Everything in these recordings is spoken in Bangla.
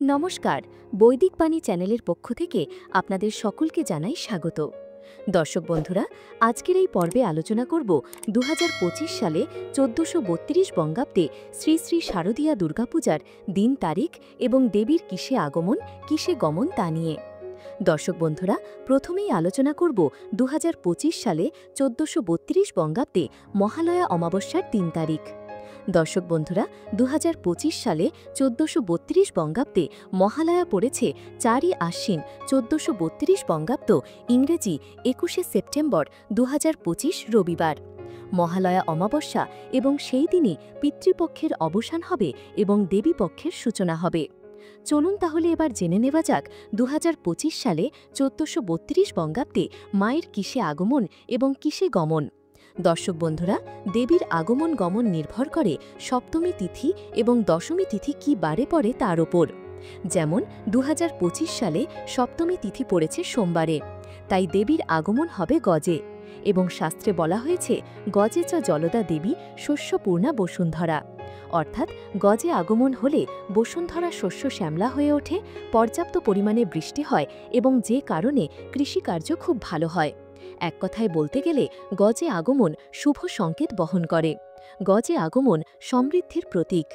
নমস্কার, বৈদিক বাণী চ্যানেলের পক্ষ থেকে আপনাদের সকলকে জানাই স্বাগত। দর্শক বন্ধুরা, আজকের এই পর্বে আলোচনা করব 2025 সালে 1432 বঙ্গাব্দে শ্রী শ্রী শারদীয়া দুর্গাপূজার দিন তারিখ এবং দেবীর কিসে আগমন কিসে গমন তা নিয়ে। দর্শক বন্ধুরা, প্রথমেই আলোচনা করব 2025 সালে 1432 বঙ্গাব্দে মহালয়া অমাবস্যার দিন তারিখ। দর্শক বন্ধুরা, 2025 সালে 1432 বঙ্গাব্দে মহালয়া পড়েছে 4ই আশ্বিন 1432 বঙ্গাব্দ ইংরেজি 21শে সেপ্টেম্বর 2025 রবিবার। মহালয়া অমাবস্যা এবং সেই দিনই পিতৃপক্ষের অবসান হবে এবং দেবীপক্ষের সূচনা হবে। চলুন তাহলে এবার জেনে নেওয়া যাক 2025 সালে 1432 বঙ্গাব্দে মায়ের কিসে আগমন এবং কিসে গমন। দর্শক বন্ধুরা, দেবীর আগমন গমন নির্ভর করে সপ্তমী তিথি এবং দশমী তিথি কি বারে পড়ে তার ওপর। যেমন 2025 সালে সপ্তমী তিথি পড়েছে সোমবারে, তাই দেবীর আগমন হবে গজে, এবং শাস্ত্রে বলা হয়েছে গজে চ জলদা দেবী শস্যপূর্ণা বসুন্ধরা, অর্থাৎ গজে আগমন হলে বসুন্ধরা শস্য শ্যামলা হয়ে ওঠে, পর্যাপ্ত পরিমাণে বৃষ্টি হয় এবং যে কারণে কৃষিকার্য খুব ভালো হয়। এক কথায় বলতে গেলে গজে আগমন শুভ সংকেত বহন করে। গজে আগমন সমৃদ্ধির প্রতীক।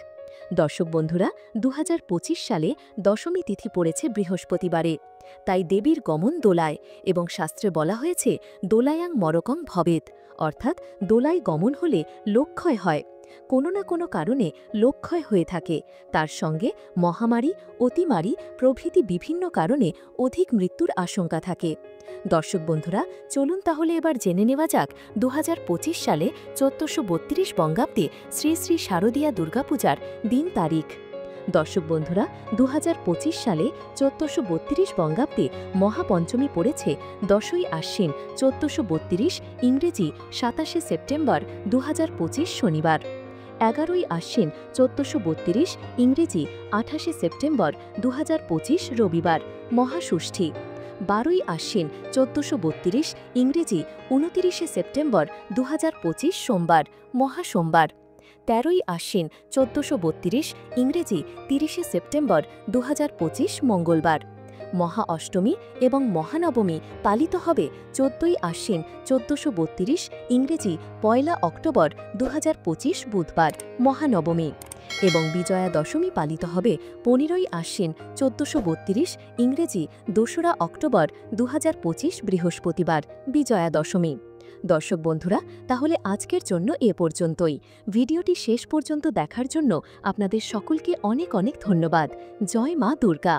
দর্শক বন্ধুরা, 2025 সালে দশমী তিথি পড়েছে বৃহস্পতিবারে, তাই দেবীর গমন দোলায়, এবং শাস্ত্রে বলা হয়েছে দোলায়াং মরকং ভবেত, অর্থাৎ দোলায় গমন হলে লোকক্ষয় হয়। কোনো না কোনো কারণে লোকক্ষয় হয়ে থাকে, তার সঙ্গে মহামারী, অতিমারী প্রভৃতি বিভিন্ন কারণে অধিক মৃত্যুর আশঙ্কা থাকে। দর্শক বন্ধুরা, চলুন তাহলে এবার জেনে নেওয়া যাক 2025 সালে 1432 বঙ্গাব্দে শ্রী শ্রী শারদীয়া দুর্গাপূজার দিন তারিখ। দর্শক বন্ধুরা, 2025 সালে 1432 বঙ্গাব্দে মহাপঞ্চমী পড়েছে 10ই আশ্বিন 1432 ইংরেজি 27শে সেপ্টেম্বর 2025 শনিবার। 11ই আশ্বিন 1432 ইংরেজি 28শে সেপ্টেম্বর 2025 রবিবার মহাষষ্ঠী। 12ই আশ্বিন 1432 ইংরেজি 29শে সেপ্টেম্বর 2025 সোমবার মহাসোমবার। 13ই আশ্বিন 1432 ইংরেজি 30শে সেপ্টেম্বর 2025 মঙ্গলবার। মহা অষ্টমী এবং মহানবমী পালিত হবে 14ই আশ্বিন 1432 ইংরেজি 1 অক্টোবর 2025 বুধবার মহানবমী, এবং বিজয়া দশমী পালিত হবে 15ই আশ্বিন 1432 ইংরেজি 2 অক্টোবর 2025 বৃহস্পতিবার বিজয়া দশমী। দর্শক বন্ধুরা, তাহলে আজকের জন্য এ পর্যন্তই। ভিডিওটি শেষ পর্যন্ত দেখার জন্য আপনাদের সকলকে অনেক অনেক ধন্যবাদ। জয় মা দুর্গা।